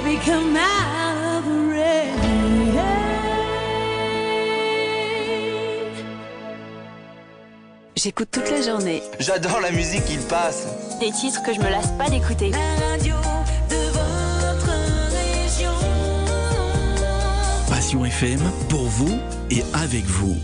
baby, come out of the rain. J'écoute toute la journée. J'adore la musique qu'il passe. Des titres que je me lasse pas d'écouter. La radio de votre région. Passion FM, pour vous et avec vous.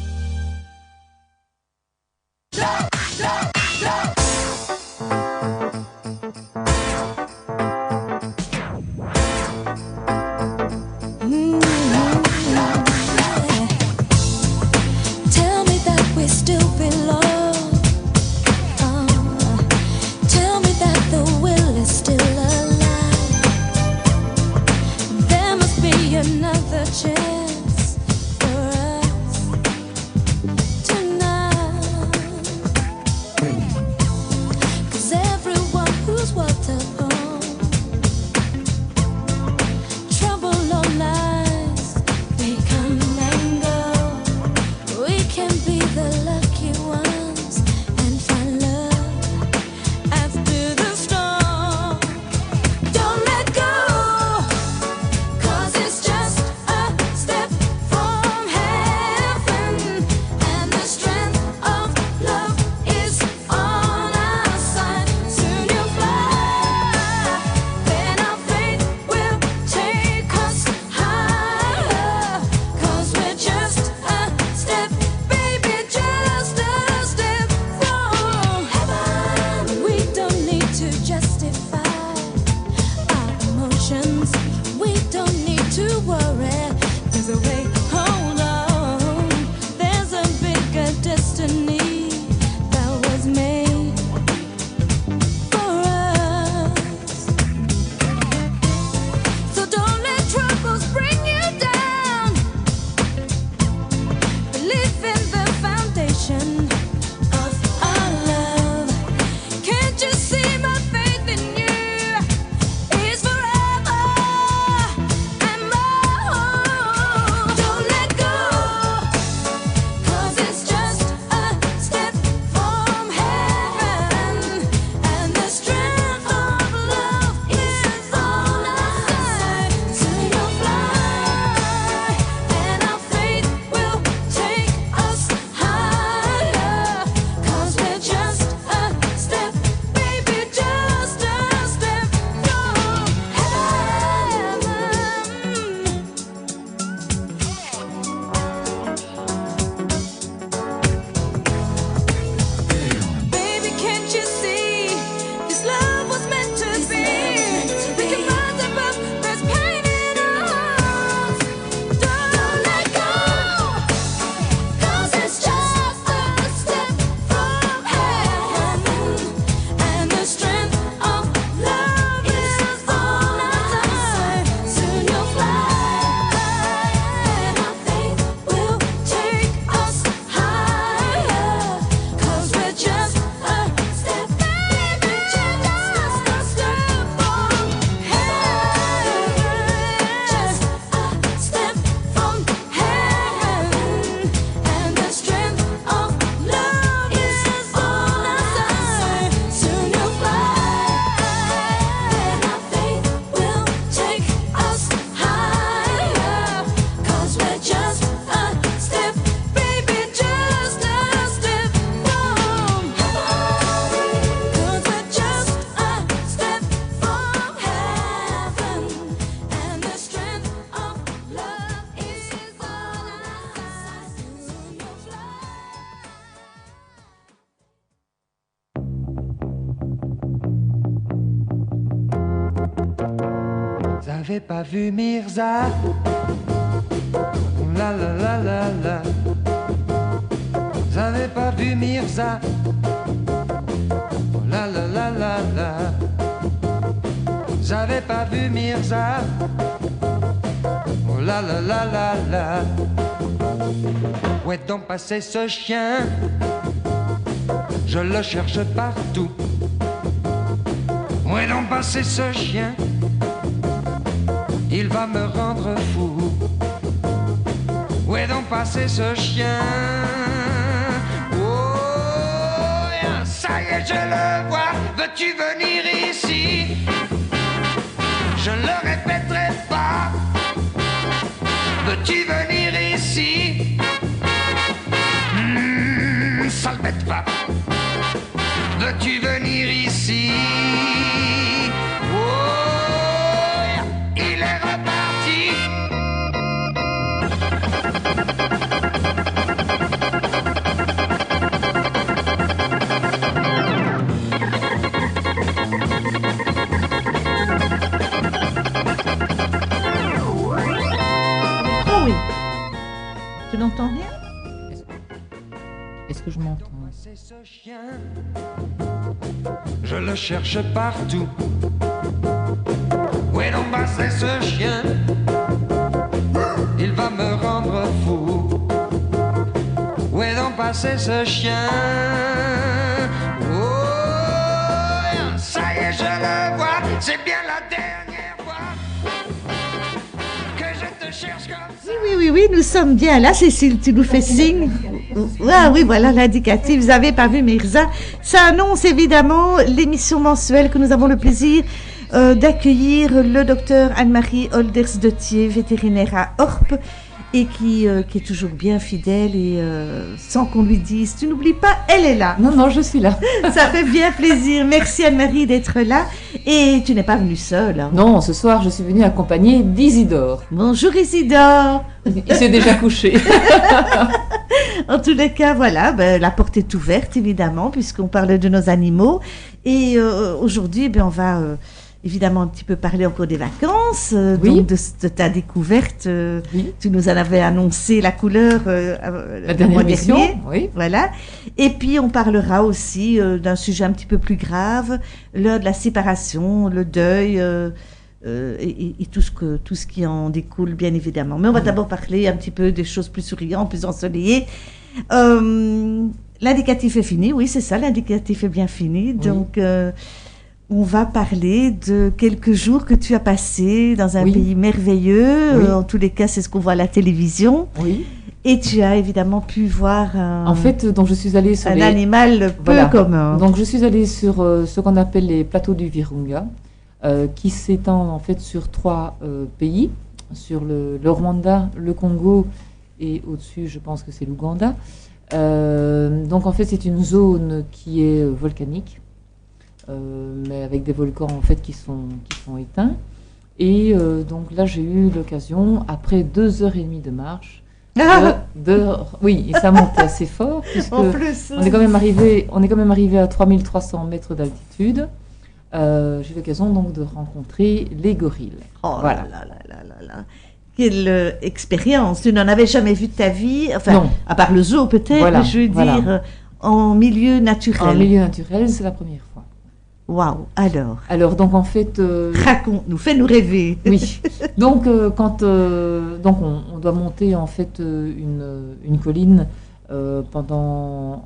J'avais pas vu Mirza. La la la la la. J'avais pas vu Mirza. La la la la la. J'avais pas vu Mirza. La la la la la. Où est donc passé ce chien? Je le cherche partout. Où est donc passé ce chien? Il va me rendre fou. Où est donc passé ce chien? Oh, ça y est, je le vois. Veux-tu venir ici? Je le répéterai Tu n'entends rien? Est-ce que je m'entends? C'est ce chien, je le cherche partout. Où est donc passé ce chien? Il va me rendre fou. Où est donc passé ce chien? Oh, ça y est, je le vois. C'est bien la dernière fois que je te cherche comme ça. Oui, nous sommes bien là. Cécile, tu nous fais signe. Ah oui, voilà l'indicatif. Vous avez pas vu Mirza. Ça annonce évidemment l'émission mensuelle que nous avons le plaisir d'accueillir le docteur Anne-Marie Olders de Thiers, vétérinaire à Orpe, et qui est toujours bien fidèle et sans qu'on lui dise, tu n'oublies pas, elle est là. Non, je suis là. Ça fait bien plaisir. Merci Anne-Marie d'être là. Et tu n'es pas venue seule. Hein. Non, ce soir, je suis venue accompagnée d'Isidore. Bonjour Isidore. Il s'est déjà couché. En tous les cas, voilà, la porte est ouverte, évidemment, puisqu'on parle de nos animaux. Et aujourd'hui, on va évidemment un petit peu parler encore des vacances, Oui. donc de ta découverte. Oui. Tu nous en avais annoncé la couleur La le dernière mois émission, dernier. oui. Voilà. Et puis, on parlera aussi d'un sujet un petit peu plus grave, l'heure de la séparation, le deuil, et tout ce qui en découle, bien évidemment. Mais on va d'abord parler un petit peu des choses plus souriantes, plus ensoleillées. L'indicatif est fini, oui, c'est ça, l'indicatif est bien fini. Oui. Donc, on va parler de quelques jours que tu as passés dans un Oui. pays merveilleux. Oui. En tous les cas, c'est ce qu'on voit à la télévision. Oui. Et tu as évidemment pu voir En fait, donc je suis allée sur un les... animal peu Voilà. commun. Donc je suis allée sur ce qu'on appelle les plateaux du Virunga, qui s'étendent en fait sur 3 pays, sur le Rwanda, le Congo et au-dessus, je pense que c'est l'Ouganda. Donc en fait, c'est une zone qui est volcanique, mais avec des volcans en fait qui sont éteints. Et donc là, j'ai eu l'occasion, après 2h30 de marche, oui, et ça montait assez fort, puisque En plus, on est quand même arrivé à 3300 mètres d'altitude. J'ai eu l'occasion donc de rencontrer les gorilles. oh Voilà. là. Quelle expérience. Tu n'en avais jamais vu de ta vie. Enfin, Non. à part le zoo peut-être, Voilà, mais je veux voilà. dire en milieu naturel. En milieu naturel, c'est la première fois. Waouh. Alors, Donc en fait, raconte-nous, fais-nous rêver. oui. Donc quand on doit monter en fait une colline pendant.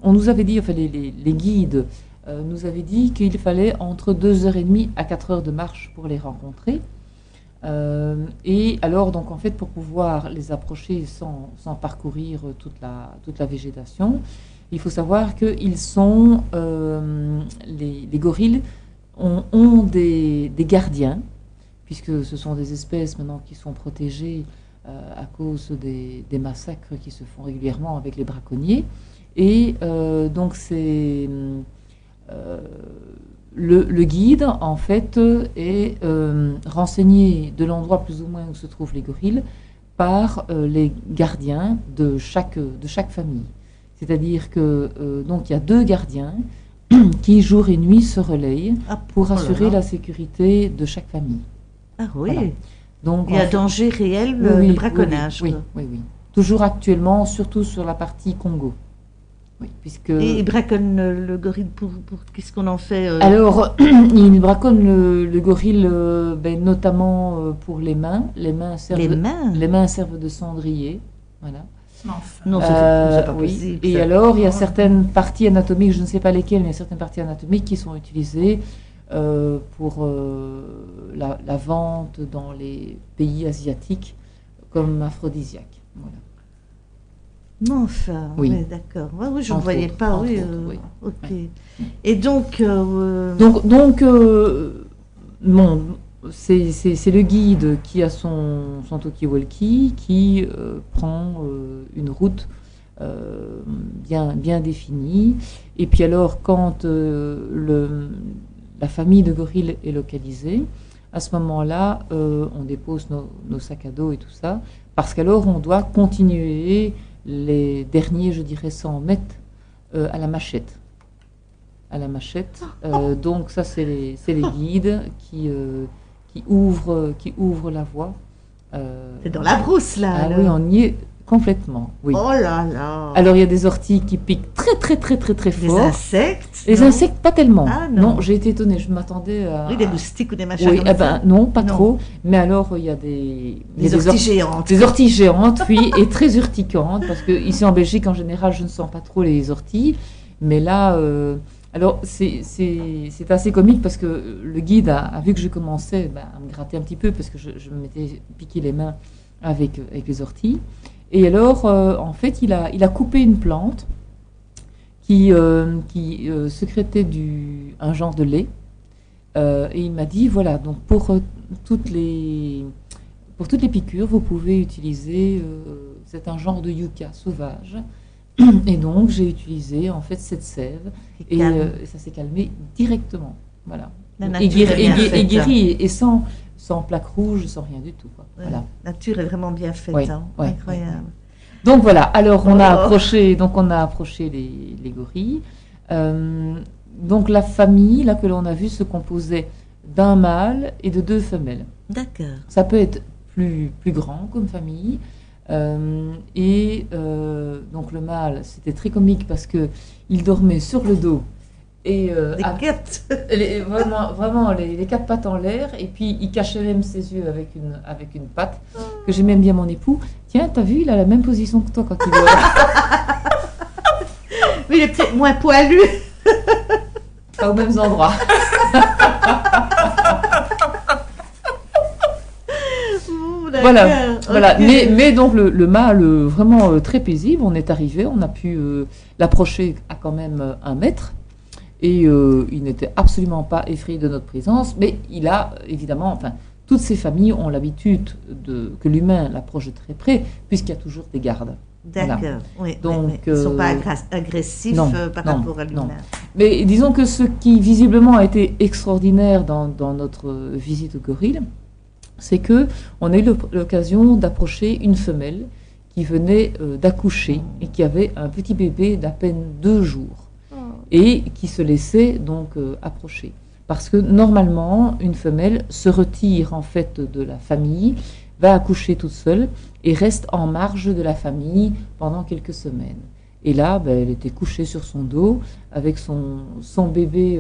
On nous avait dit, enfin les guides nous avaient dit qu'il fallait entre 2h30 à 4h de marche pour les rencontrer. Et alors donc en fait pour pouvoir les approcher sans parcourir toute la végétation, il faut savoir que ils sont les gorilles ont des gardiens, puisque ce sont des espèces maintenant qui sont protégées à cause des massacres qui se font régulièrement avec les braconniers. Et donc c'est le guide en fait est renseigné de l'endroit plus ou moins où se trouvent les gorilles par les gardiens de chaque famille. C'est-à-dire que donc il y a 2 gardiens qui jour et nuit se relayent pour assurer la sécurité de chaque famille. Ah oui. Voilà. Donc, Il y a en fait- danger réel Oui, de oui, braconnage. Oui. Toujours actuellement, surtout sur la partie Congo. Oui, puisque... Et ils braconnent le gorille pour qu'est-ce qu'on en fait Alors, ils braconnent le gorille, notamment pour les mains. Les mains servent de cendrier. Voilà. Non, c'est pas Oui. possible. Et ça. alors, il y a certaines parties anatomiques, je ne sais pas lesquelles, mais il y a certaines parties anatomiques qui sont utilisées pour la vente dans les pays asiatiques comme aphrodisiaque. Voilà. Non, enfin, Oui. ouais, d'accord. Ouais, oui, je ne Entre voyais autres, pas, entre oui. autres, oui. Ok. Ouais. Et donc, Donc bon, c'est le guide qui a son talkie-walkie qui prend une route bien définie. Et puis alors, quand la famille de gorilles est localisée, à ce moment-là, on dépose nos sacs à dos et tout ça, parce qu'alors on doit continuer les derniers, je dirais, 100 mètres à la machette. Donc ça, c'est les guides qui ouvrent la voie. c'est dans la brousse, là. Ah alors. oui, on y est complètement, oui. Oh là là. Alors il y a des orties qui piquent très des fort. insectes? Les non? insectes, pas tellement. Ah, non. J'ai été étonnée, je m'attendais à... Oui, des moustiques ou des machins Oui, comme eh ça. ben non, pas Non. trop. Mais alors il y a des Des orties géantes. Des orties géantes, oui, et très urticantes, parce que ici en Belgique, en général, je ne sens pas trop les orties. Mais là, alors c'est assez comique parce que le guide a vu que je commençais à me gratter un petit peu parce que je m'étais piqué les mains avec les orties. Et alors, en fait, il a coupé une plante qui sécrétait un genre de lait. Et il m'a dit, voilà, donc pour toutes les piqûres, vous pouvez utiliser, c'est un genre de yucca sauvage. Et donc, j'ai utilisé en fait cette sève et ça s'est calmé directement. Voilà. La Et nature est bien faite. guéri et sans plaque rouge, sans rien du tout. Quoi. Ouais, Voilà. la nature est vraiment bien faite. Ouais, Hein. ouais, Incroyable. Donc voilà, alors on a Oh. approché les gorilles. Donc la famille là que l'on a vue se composait d'un mâle et de 2 femelles. D'accord. Ça peut être plus grand comme famille. Donc le mâle, c'était très comique parce que il dormait sur le dos et Des quêtes. vraiment les 4 pattes en l'air, et puis il cachait même ses yeux avec une patte que j'ai même dit à mon époux. Tiens, t'as vu, il a la même position que toi quand il dort. Oui, il est peut-être moins poilu. Pas aux mêmes endroits. Voilà. Ok. Mais donc le mâle vraiment très paisible. On est arrivé, on a pu l'approcher à quand même 1 mètre. Et il n'était absolument pas effrayé de notre présence, mais il a évidemment, enfin, toutes ces familles ont l'habitude que l'humain l'approche de très près, puisqu'il y a toujours des gardes. D'accord. Voilà. Oui, Donc, ils ne sont pas agressifs non, par non, rapport à l'humain. non. Mais disons que ce qui visiblement a été extraordinaire dans notre visite au gorille, c'est que on a eu l'occasion d'approcher une femelle qui venait d'accoucher et qui avait un petit bébé d'à peine 2 jours. Et qui se laissait donc approcher. Parce que normalement, une femelle se retire en fait de la famille, va accoucher toute seule et reste en marge de la famille pendant quelques semaines. Et là, elle était couchée sur son dos avec son bébé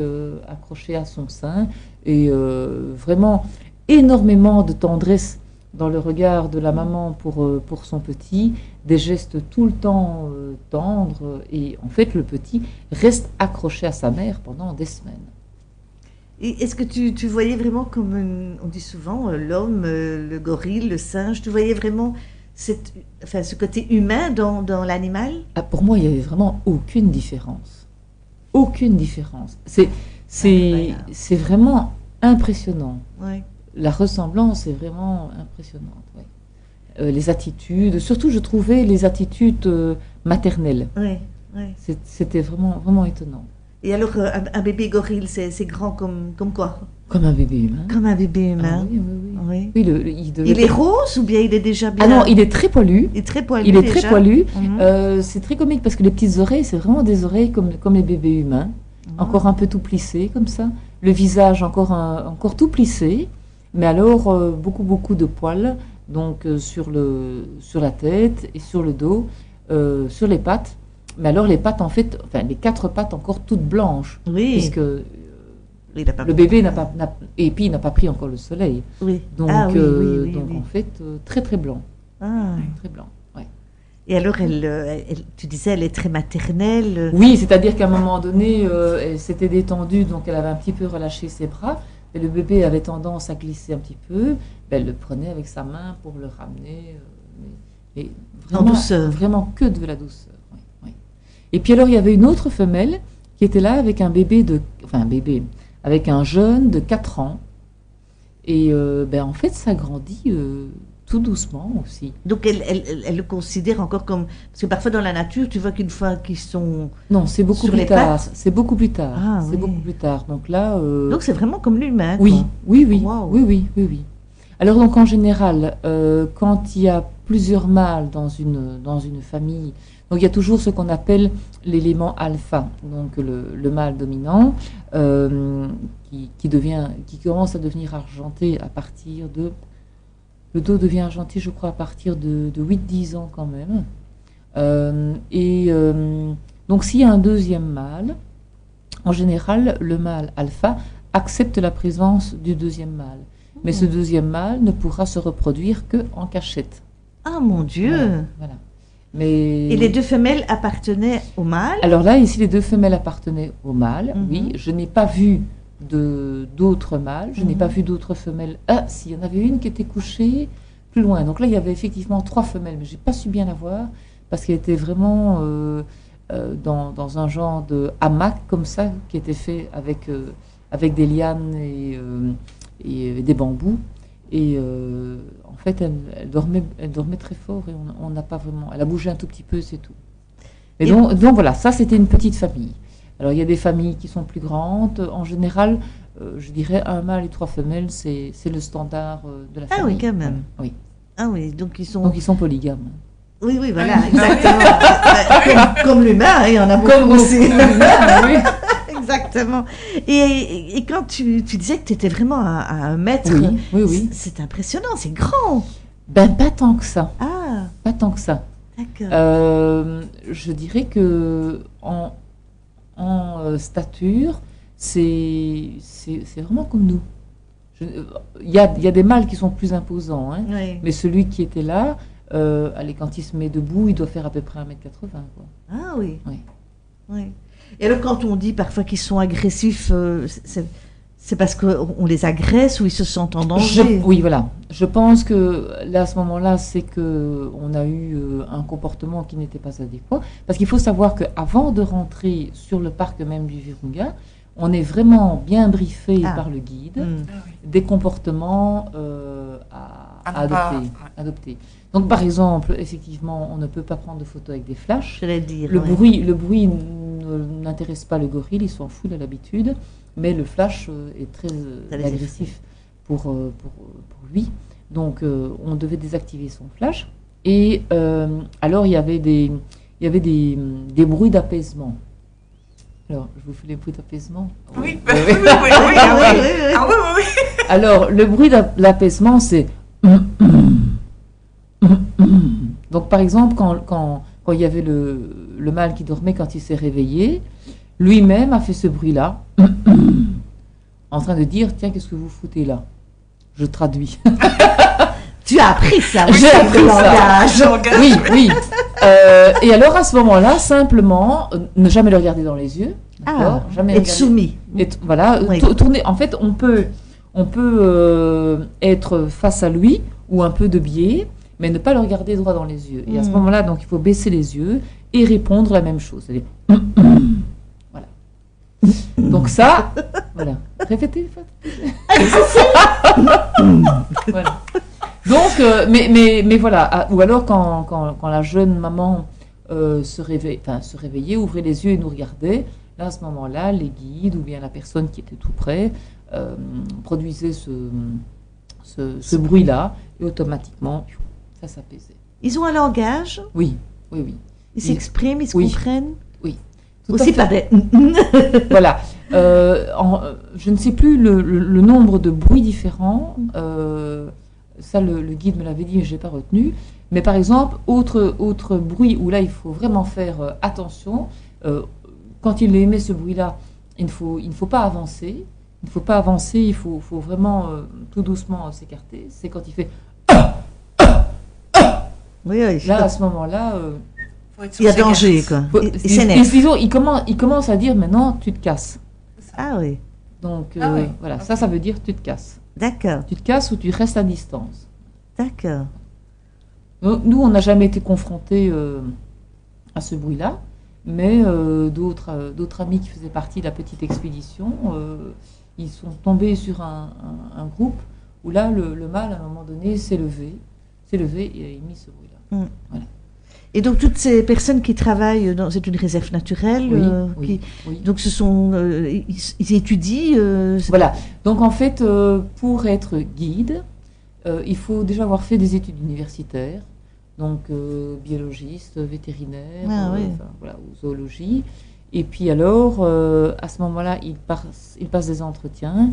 accroché à son sein et vraiment énormément de tendresse dans le regard de la maman pour son petit, des gestes tout le temps tendres, et en fait le petit reste accroché à sa mère pendant des semaines. Et est-ce que tu voyais vraiment comme, on dit souvent, l'homme, le gorille, le singe, tu voyais vraiment ce côté humain dans l'animal? Ah, pour moi, il n'y avait vraiment aucune différence. Aucune différence. C'est vraiment impressionnant. Oui. La ressemblance est vraiment impressionnante. Oui. Les attitudes, surtout je trouvais les attitudes maternelles. Oui, oui. C'était vraiment, vraiment étonnant. Et alors, un bébé gorille, c'est grand comme quoi? Comme un bébé humain. Comme un bébé humain. Ah, oui, oui, oui. Oui. Oui, Il est rose ou bien il est déjà bien? Ah non, il est très poilu. Il est très poilu. Il est déjà. très poilu. Mhm. C'est très comique parce que les petites oreilles, c'est vraiment des oreilles comme les bébés humains. Encore un peu tout plissé comme ça. Le visage encore tout plissé. Mais alors, beaucoup de poils, donc sur la tête et sur le dos, sur les pattes. Mais alors les pattes, en fait, enfin les 4 pattes encore toutes blanches. Oui. Puisque Il a pas le bébé n'a pas pris encore le soleil. Oui. Donc, Ah oui. en fait, très très blanc. Ah. Très blanc, ouais. Et alors, tu disais, elle est très maternelle. Oui, c'est-à-dire qu'à un moment donné, elle s'était détendue, donc elle avait un petit peu relâché ses bras. Et le bébé avait tendance à glisser un petit peu. Elle le prenait avec sa main pour le ramener. Mais En douceur. Vraiment que de la douceur. Oui, oui. Et puis alors, il y avait une autre femelle qui était là avec un bébé avec un jeune de 4 ans. Et en fait, ça grandit tout doucement aussi. Donc, elle le considère encore comme... Parce que parfois, dans la nature, tu vois qu'une fois qu'ils sont... Non, c'est beaucoup Sur plus les tard. pattes. C'est beaucoup plus tard. Ah, c'est oui. beaucoup plus tard. Donc là... Donc, c'est vraiment comme l'humain. Oui, quoi. oui. Wow. Oui. Alors donc en général, quand il y a plusieurs mâles dans une famille, donc il y a toujours ce qu'on appelle l'élément alpha, donc le mâle dominant, qui commence à devenir argenté à partir de Le dos devient argenté, je crois, à partir de 8-10 ans quand même. Donc s'il y a un deuxième mâle, en général, le mâle alpha accepte la présence du deuxième mâle. Mais ce deuxième mâle ne pourra se reproduire qu'en cachette. Ah mon Dieu. Voilà. Mais... Et les deux femelles appartenaient au mâle? Alors là, ici, les deux femelles appartenaient au mâle, Mhm. oui. Je n'ai pas vu d'autres mâles, je n'ai pas vu d'autres femelles. Ah, s'il y en avait une qui était couchée plus loin. Donc là, il y avait effectivement 3 femelles, mais je n'ai pas su bien la voir, parce qu'elle était vraiment dans un genre de hamac comme ça, qui était fait avec des lianes et des bambous. Et en fait, elle dormait très fort et on n'a pas vraiment... Elle a bougé un tout petit peu, c'est tout. Et donc voilà, ça c'était une petite famille. Alors il y a des familles qui sont plus grandes. En général, je dirais un mâle et 3 femelles, c'est le standard de la famille. Ah oui, quand même. Oui. Ah oui, donc ils sont polygames. Oui, oui, voilà, exactement. Comme l'humain, il y en a beaucoup aussi. Oui. Exactement. Et quand tu disais que tu étais vraiment à 1 mètre, Oui. c'est impressionnant, c'est grand. Ben pas tant que ça. Ah, Pas tant que ça. d'accord. Je dirais que en stature, c'est vraiment comme nous. Il y a des mâles qui sont plus imposants, hein, Oui. mais celui qui était là, allez, quand il se met debout, il doit faire à peu près 1,80 m, quoi. Ah oui. Oui. Oui. Et alors quand on dit parfois qu'ils sont agressifs, c'est parce qu'on les agresse ou ils se sentent en danger? Oui, voilà. Je pense que là, à ce moment-là, c'est qu'on a eu un comportement qui n'était pas adéquat. Parce qu'il faut savoir qu'avant de rentrer sur le parc même du Virunga, on est vraiment bien briefé par le guide des comportements à adopter. Donc, par exemple, effectivement, on ne peut pas prendre de photos avec des flashs. J'allais dire. Le oui. bruit n'intéresse pas le gorille, il s'en fout à l'habitude, mais le flash est très agressif pour lui. Donc, on devait désactiver son flash. Et alors, il y avait des bruits d'apaisement. Alors, je vous fais les bruits d'apaisement. Oui. Alors, le bruit d'apaisement, c'est... Donc, par exemple, quand il y avait le mâle qui dormait, quand il s'est réveillé, lui-même a fait ce bruit-là, en train de dire, tiens, qu'est-ce que vous foutez là? Je traduis. Tu as appris ça. J'ai appris ça. Langage. Oui. Et alors, à ce moment-là, simplement, ne jamais le regarder dans les yeux. Ah, jamais être soumis. Voilà, Oui. tourner. En fait, on peut être face à lui ou un peu de biais, mais ne pas le regarder droit dans les yeux. Et à ce moment-là, donc, il faut baisser les yeux et répondre la même chose. C'est-à-dire, voilà. Donc ça, voilà. Répétez. Voilà. Donc, mais voilà. Ou alors quand la jeune maman se réveillait, ouvrait les yeux et nous regardait, là, à ce moment-là, les guides ou bien la personne qui était tout près produisait ce bruit-là et automatiquement, ça s'apaisait. Ils ont un langage? Oui. Ils s'expriment, ils se Oui. comprennent? Oui. Tout Aussi à fait. par des... Voilà. Je ne sais plus le nombre de bruits différents. Ça, le guide me l'avait dit, mais je n'ai pas retenu. Mais par exemple, autre bruit où là, il faut vraiment faire attention. Quand il émet ce bruit-là, il ne faut pas avancer. Il faut vraiment tout doucement s'écarter. C'est quand il fait... Oui. Là, à ce moment-là... Il y a danger, quoi. Il s'énerve. Il commence à dire maintenant, tu te casses. Ah oui, Donc oui. voilà, ça veut dire tu te casses. d'accord, Tu te casses ou tu restes à distance. d'accord. Nous, on n'a jamais été confrontés à ce bruit-là, mais d'autres amis qui faisaient partie de la petite expédition, ils sont tombés sur un groupe où là, le mâle, à un moment donné, s'est levé et a émis ce bruit-là. Voilà. Et donc toutes ces personnes qui travaillent c'est une réserve naturelle, Oui. donc ce sont ils étudient. Voilà. Donc en fait, pour être guide, il faut déjà avoir fait des études universitaires, donc biologiste, vétérinaire, voilà, ou zoologie. Et puis alors, à ce moment-là, il passe des entretiens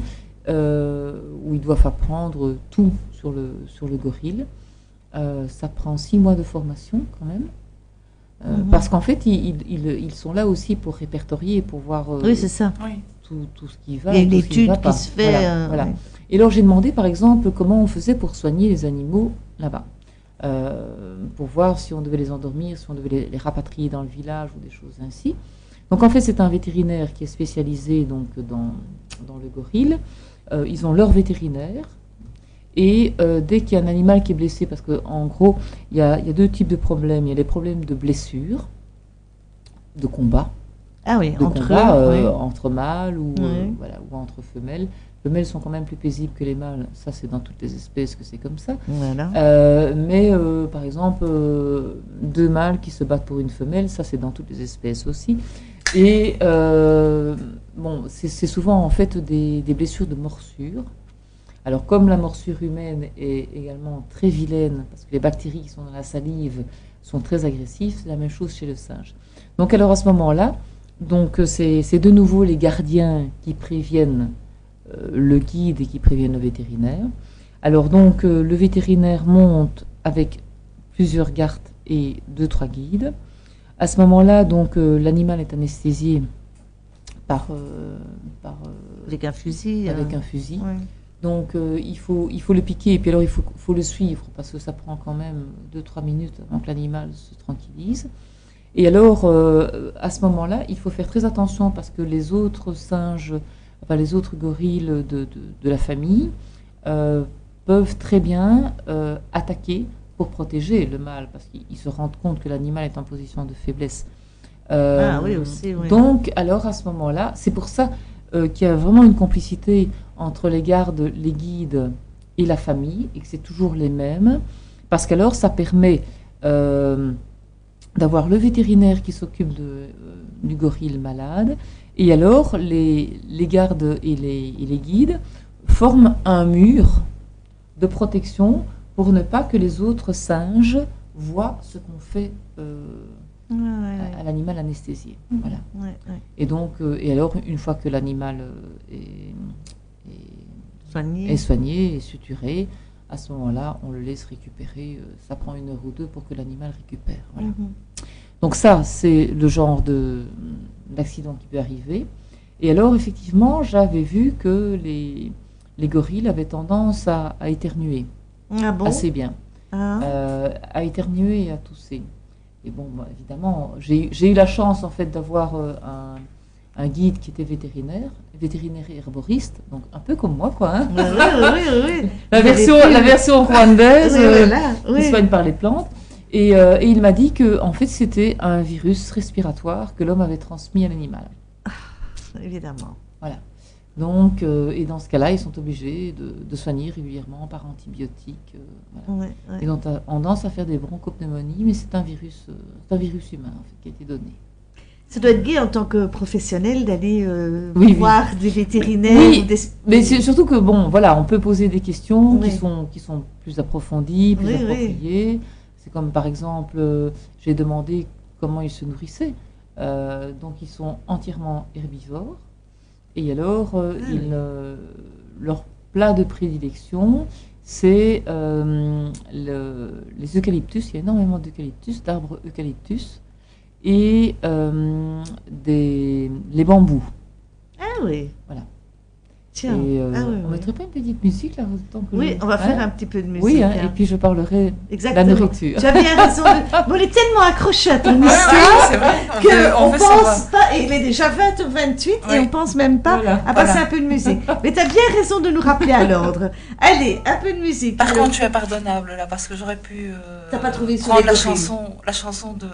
où ils doivent apprendre tout sur le gorille. Ça prend 6 mois de formation quand même. Parce qu'en fait, ils sont là aussi pour répertorier, pour voir Oui, c'est ça. tout ce qui va. Il y a et une tout ce qui étude va qui pas. se fait. Voilà. Et alors j'ai demandé par exemple comment on faisait pour soigner les animaux là-bas. Pour voir si on devait les endormir, si on devait les rapatrier dans le village ou des choses ainsi. Donc en fait c'est un vétérinaire qui est spécialisé donc, dans le gorille. Ils ont leur vétérinaire. Et dès qu'il y a un animal qui est blessé, parce qu'en gros, il y a 2 types de problèmes. Il y a les problèmes de blessure, de combat. Ah oui, De entre combat, eux. Oui. entre mâles ou, Oui. ou entre femelles. Les femelles sont quand même plus paisibles que les mâles. Ça, c'est dans toutes les espèces que c'est comme ça. Voilà. Mais par exemple, 2 mâles qui se battent pour une femelle, ça, c'est dans toutes les espèces aussi. Et bon, c'est souvent en fait des blessures de morsure. Alors, comme la morsure humaine est également très vilaine, parce que les bactéries qui sont dans la salive sont très agressives, c'est la même chose chez le singe. Donc, alors à ce moment-là, donc c'est de nouveau les gardiens qui préviennent le guide et qui préviennent le vétérinaire. Alors, donc, le vétérinaire monte avec plusieurs gardes et 2-3 guides. À ce moment-là, donc, l'animal est anesthésié Avec un fusil. avec un fusil. Oui. Donc il faut le piquer et puis alors il faut le suivre parce que ça prend quand même 2-3 minutes avant que l'animal se tranquillise. Et alors à ce moment-là, il faut faire très attention parce que les autres singes, enfin les autres gorilles de la famille peuvent très bien attaquer pour protéger le mâle parce qu'ils se rendent compte que l'animal est en position de faiblesse. Ah oui aussi. Oui. Donc alors à ce moment-là, c'est pour ça qu'il y a vraiment une complicité entre les gardes, les guides et la famille, et que c'est toujours les mêmes, parce qu'alors ça permet d'avoir le vétérinaire qui s'occupe du gorille malade, et alors les gardes et les guides forment un mur de protection pour ne pas que les autres singes voient ce qu'on fait à l'animal anesthésié. Voilà. Ouais. Et donc, et alors, une fois que l'animal est soigné et suturé, à ce moment-là, on le laisse récupérer. Ça prend 1 heure ou 2 pour que l'animal récupère. Voilà. Donc ça, c'est le genre d'accident qui peut arriver. Et alors, effectivement, j'avais vu que les gorilles avaient tendance à éternuer Ah bon. assez bien, Ah. à éternuer et à tousser. Et bon, bah, évidemment, j'ai eu la chance en fait d'avoir un guide qui était vétérinaire et herboriste, donc un peu comme moi, quoi. Hein. Oui. La version rwandaise, Oui. qui soigne par les plantes. Et il m'a dit que en fait, c'était un virus respiratoire que l'homme avait transmis à l'animal. Évidemment. Voilà. Donc, et dans ce cas-là, ils sont obligés de soigner régulièrement par antibiotiques. Voilà. Ouais. Ils ont tendance à faire des bronchopneumonies, mais c'est un virus humain en fait, qui a été donné. Ça doit être gai en tant que professionnel d'aller Oui. voir des vétérinaires. Oui, ou des... mais c'est surtout que bon, voilà, on peut poser des questions Oui. qui sont plus approfondies, plus Oui, appropriées. C'est comme par exemple, j'ai demandé comment ils se nourrissaient. Donc ils sont entièrement herbivores. Et alors, leur plat de prédilection, c'est les eucalyptus. Il y a énormément d'eucalyptus, d'arbres eucalyptus, et les bambous. Ah oui. Voilà. Tiens. Et, Ah oui, on mettrait pas une petite musique là tant que Oui, on va faire un petit peu de musique. et puis je parlerai de la Exactement. nourriture. Tu as bien raison. Bon, elle est tellement accrochée à ton Oui, histoire c'est vrai. qu'on On fait pense savoir. pas. Et il est déjà 20 ou 28 et Oui. on pense même pas Voilà. à passer Voilà. un peu de musique. Mais tu as bien raison de nous rappeler à l'ordre. Allez, un peu de musique. Par contre, je suis impardonnable là parce que j'aurais pu T'as pas trouvé sur prendre les la gorilles. chanson de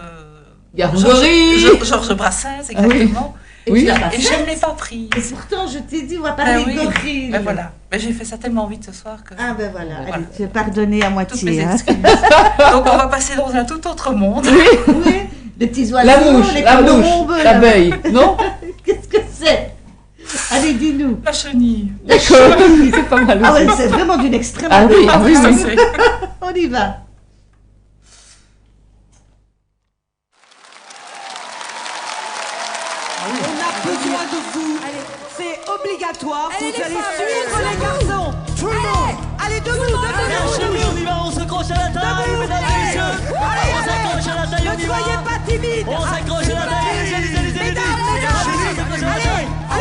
Gargouille. Georges Brassens, Ah oui. exactement. Oui. Et je ne l'ai pas prise. Et pourtant, je t'ai dit, on va parler Ben oui. gorilles. Ben voilà. Mais j'ai fait ça tellement vite ce soir que. Ah ben voilà. Voilà. Allez, tu es pardonné à Toutes moitié. mes Hein. excuses. Donc on va passer dans un tout autre monde. Oui, les petits oiseaux, La mouche, les la mouche, colombes, l'abeille, non? Qu'est-ce que c'est? Allez, dis-nous. La chenille. D'accord, c'est pas mal Ah aussi. ouais, c'est vraiment d'une extrême Ah oui, à oui, Ça, oui. c'est- On y va. On a besoin de vous. C'est obligatoire. Allez, Vous les allez femmes, suivre allez, les garçons. Tout le monde. Allez, debout, le monde, debout. On y va, on s'accroche à la taille, mesdames et messieurs. On s'accroche à la taille, on Ne y va. soyez pas timide. On s'accroche à la taille, allez. Mesdames, allez, mesdames. Ça y est. On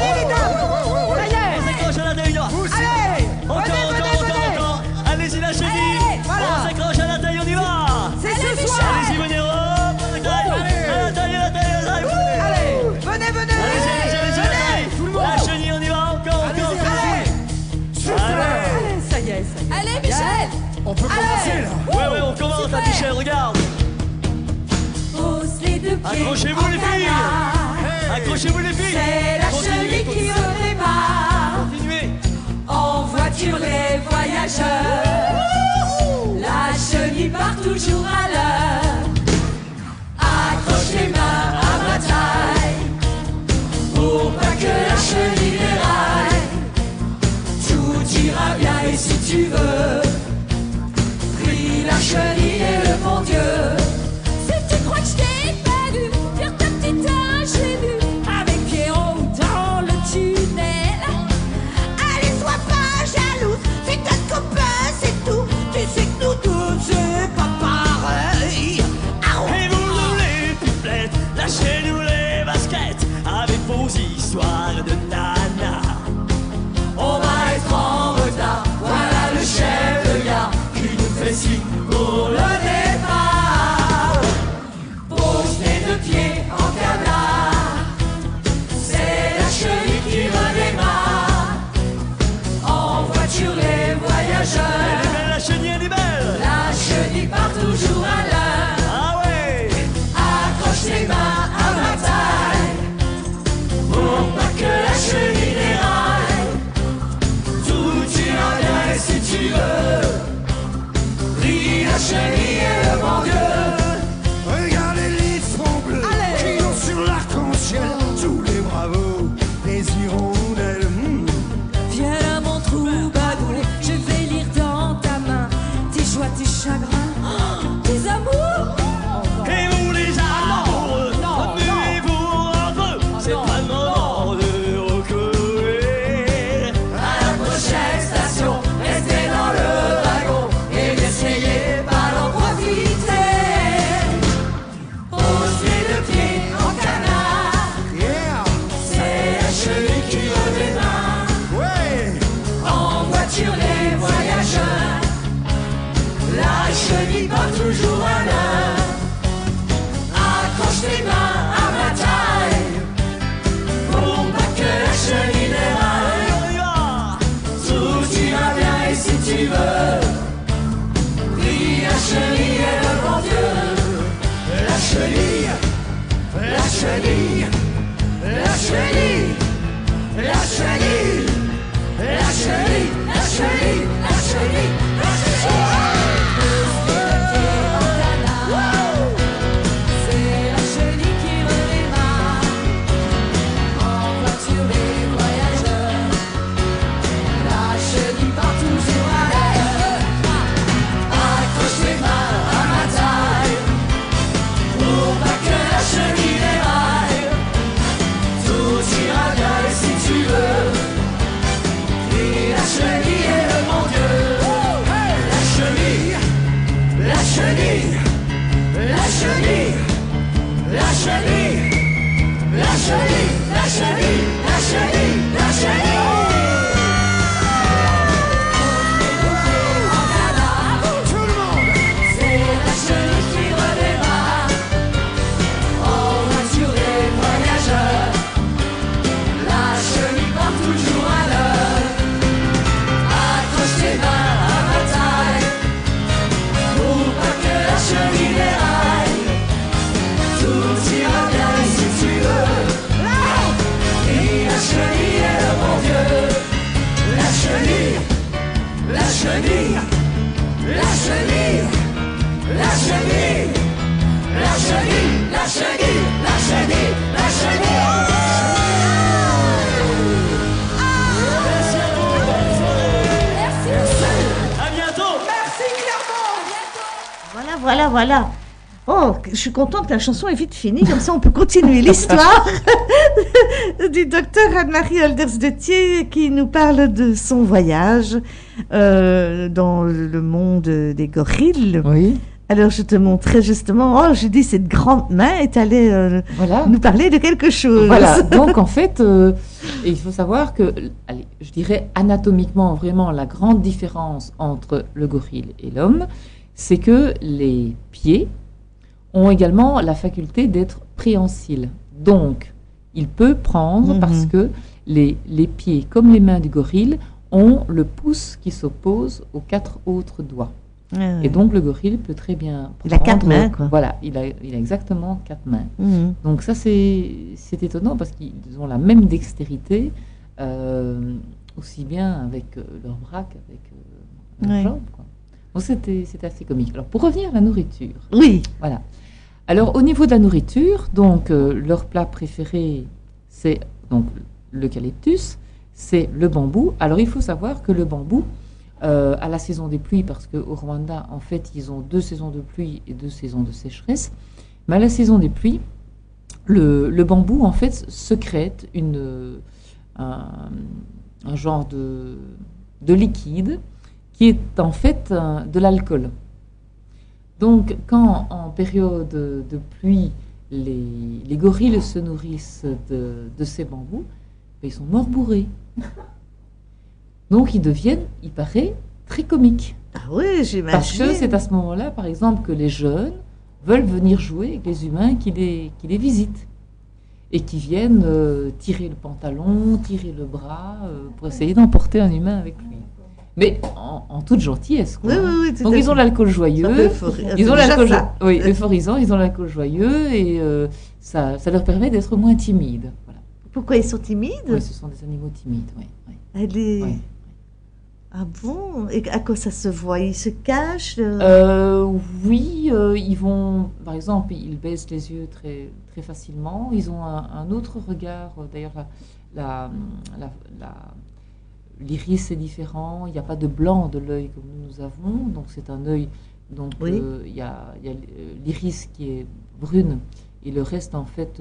s'accroche à la taille, on y va. Allez. Encore. Allez-y, la chenille. Voilà. On s'accroche à la taille, on y va. C'est ce soir. Allez-y, venez, hop, à la taille. À la taille. Allez, venez. Allez, Tout le monde. la chenille, on y va, encore. Allez, ça y est. Allez, Michel. On peut commencer là. Ouais, on commence, Super. là, Michel, regarde. Pose les deux pieds. Accrochez-vous, les filles. Accrochez-vous, les filles. C'est la chenille qui redémarre. Continuez. En voiture, les voyageurs. La chenille part toujours à l'heure. Accroche les mains à ma taille. Pour pas que la chenille déraille. Tout ira bien et si tu veux, prie la chenille et le bon Dieu. Si tu crois que je t'ai pas vu faire ta petite ingénue avec Pierrot dans le tunnel, allez, sois pas jalouse, c'est un copain, c'est tout. Tu sais que nous tous, c'est pas pareil. Et vous nous les pipelettes, lâchez-nous les baskets avec vos histoires de nana. On va être en retard, voilà le chef de gare qui nous fait signe pour le départ. Pose les deux pieds en canard, c'est la chenille qui redémarre. En voiture les voyageurs, La chenille, elle est belle. la chenille part toujours à l'heure. Ah ouais. Accroche les mains à ma taille, pour pas que la chenille déraille. Tout ira bien et si tu veux, prie la chenille et le bon Dieu. Regardez les fronts bleus qui ont sur l'arc-en-ciel. Tous les bravos, les hirondelles. Viens à mon troubadour, je vais lire dans ta main tes joies, tes chagrins, tes amours. Et vous les amoureux, muez-vous entre eux. C'est pas le moment de recourir. À la prochaine station, restez dans le wagon et n'essayez pas d'en profiter. Pose les deux pieds en canard, Yeah. c'est la chenille qui redémarre. Ouais. En voiture les voyageurs, la chenille part toujours à l'heure. Accroche tes mains à ma taille, pour pas que la chenille déraille. On y va. Tout ira bien et si tu veux, prie la chenille et le bon Dieu. La chenille, la chenille, la chenille, la chenille, la chenille, la chenille, la chenille, la chenille. C'est la chenille qui redémarre. En voiture les voyageurs, la chenille part toujours à l'heure. Accroche les mains à ma taille, pour pas que la chenille déraille. Tout ira bien et si tu veux, prie la chenille et le bon Dieu. La chenille, la chenille, la chenille, la chenille, la chenille, la chenille, la chenille, la chenille. Tout le monde. C'est la chenille qui redémarre. En voiture les voyageurs, la chenille part toujours à l'heure. Accroche tes mains à ma taille, pour pas que la chenille déraille. Tout ira bien si tu veux. Et la chenille et le bon Dieu. La chenille, la chenille, la chenille, la chenille, la chenille, la chenille, la chenille, la chenille. Merci à vous. Bonne soirée. Merci. À bientôt. Merci Clermont. Voilà. Oh, je suis contente que la chanson est vite finie, comme ça on peut continuer l'histoire du docteur Anne-Marie Olders de Thiers qui nous parle de son voyage dans le monde des gorilles. Oui. Alors je te montrais justement, je dis cette grande main est allée nous parler de quelque chose. Voilà, donc en fait, il faut savoir que, allez, je dirais anatomiquement vraiment la grande différence entre le gorille et l'homme, c'est que les pieds ont également la faculté d'être préhensiles. Donc, il peut prendre parce que les pieds, comme les mains du gorille, ont le pouce qui s'oppose aux 4 autres doigts. Et donc, le gorille peut très bien prendre... Il a 4 mains, quoi. Voilà, il a exactement 4 mains. Donc ça, c'est étonnant parce qu'ils ont la même dextérité, aussi bien avec leurs bras qu'avec leurs jambes, quoi. Donc c'était assez comique. Alors, pour revenir à la nourriture. Oui. Voilà. Alors, au niveau de la nourriture, donc, leur plat préféré, c'est donc l'eucalyptus, c'est le bambou. Alors, il faut savoir que le bambou, à la saison des pluies, parce qu'au Rwanda, en fait, ils ont 2 saisons de pluie et 2 saisons de sécheresse, mais à la saison des pluies, le bambou, en fait, sécrète un genre de liquide qui est en fait de l'alcool. Donc, quand en période de pluie, les gorilles se nourrissent de ces bambous, ils sont morts bourrés. Donc, ils deviennent, il paraît, très comiques. Ah oui, j'imagine. Parce que c'est à ce moment-là, par exemple, que les jeunes veulent venir jouer avec les humains qui les visitent. Et qui viennent tirer le pantalon, tirer le bras, pour essayer d'emporter un humain avec lui. Mais en toute gentillesse, quoi. Oui, donc ils ont l'alcool joyeux, ils ont l'alcool euphorisant, ils ont l'alcool joyeux et ça leur permet d'être moins timides. Voilà. Pourquoi ils sont timides? Oui, ce sont des animaux timides, oui. Oui. Ah bon? Et à quoi ça se voit? Ils se cachent? Oui, ils vont, par exemple, ils baissent les yeux très, très facilement. Ils ont un autre regard. D'ailleurs, l'iris est différent. Il n'y a pas de blanc de l'œil comme nous avons. Donc, c'est un œil. Donc, il y a l'iris qui est brune et le reste, en fait,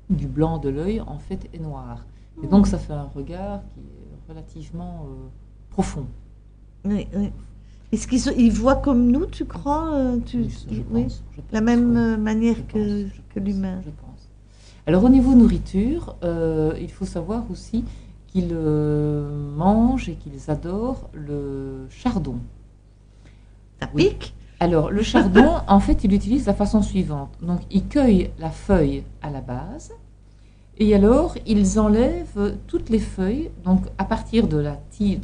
du blanc de l'œil, en fait, est noir. Et donc, ça fait un regard qui est relativement profond. Oui. Est-ce qu'ils voient comme nous, tu crois? Je pense, la même manière que l'humain. Je pense. Alors, au niveau nourriture, il faut savoir aussi qu'ils mangent et qu'ils adorent le chardon. Ça pique? Alors, le chardon, en fait, il l'utilise de la façon suivante. Donc, ils cueillent la feuille à la base. Et alors, ils enlèvent toutes les feuilles, donc à partir de la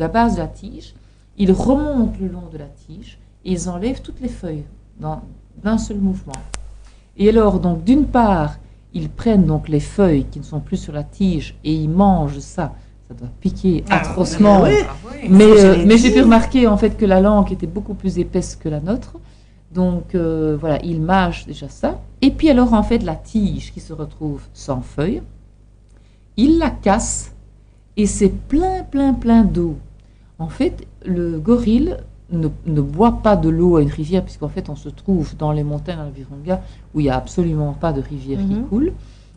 base de la tige, ils remontent le long de la tige et ils enlèvent toutes les feuilles d'un seul mouvement. Et alors, donc, d'une part, ils prennent donc les feuilles qui ne sont plus sur la tige et ils mangent ça. Ça doit piquer atrocement. Mais j'ai pu remarquer en fait que la langue était beaucoup plus épaisse que la nôtre. Donc voilà, ils mâchent déjà ça. Et puis alors en fait, la tige qui se retrouve sans feuilles, il la casse et c'est plein d'eau. En fait, le gorille ne boit pas de l'eau à une rivière, puisqu'en fait, on se trouve dans les montagnes, dans le Virunga, où il n'y a absolument pas de rivière qui coule.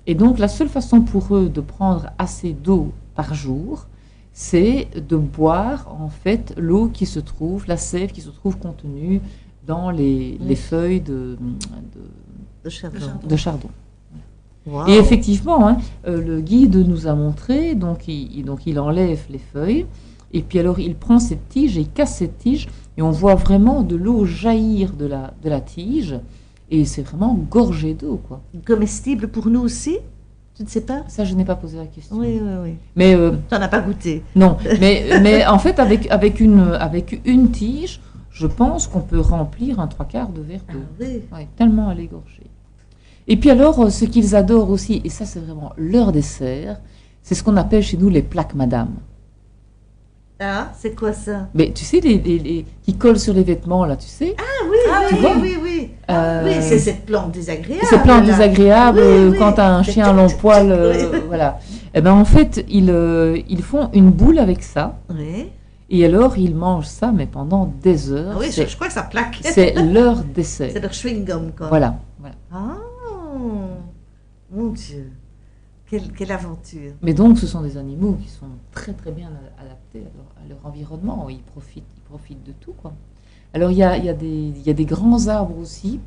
Et donc, la seule façon pour eux de prendre assez d'eau par jour, c'est de boire, en fait, l'eau qui se trouve, la sève qui se trouve contenue dans les feuilles de chardon. Wow. Et effectivement, hein, le guide nous a montré, donc il enlève les feuilles, et puis alors il prend cette tige et il casse cette tige, et on voit vraiment de l'eau jaillir de la tige, et c'est vraiment gorgé d'eau, quoi. Comestible pour nous aussi? Tu ne sais pas? Ça, je n'ai pas posé la question. Oui. Mais tu n'en as pas goûté? Non, mais en fait, avec une tige, je pense qu'on peut remplir un 3/4 de verre d'eau. Ah oui. Ouais, tellement elle est gorgée. Et puis alors, ce qu'ils adorent aussi, et ça c'est vraiment leur dessert, c'est ce qu'on appelle chez nous les plaques madame. Ah, c'est quoi ça? Mais tu sais, les qui collent sur les vêtements, là, tu sais? Ah oui. Oui, c'est cette plante désagréable. Cette plante désagréable, quand tu as un chien à long poil, voilà. Eh bien, en fait, ils font une boule avec ça. Oui. Et alors, ils mangent ça, mais pendant des heures. Ah oui, C'est- je crois que ça plaque. c'est leur dessert. C'est leur chewing-gum, quoi. Voilà. Ah, mon Dieu. Quelle aventure. Mais donc, ce sont des animaux qui sont très très bien adaptés à leur environnement. Ils profitent de tout, quoi. Alors, il y a des grands arbres aussi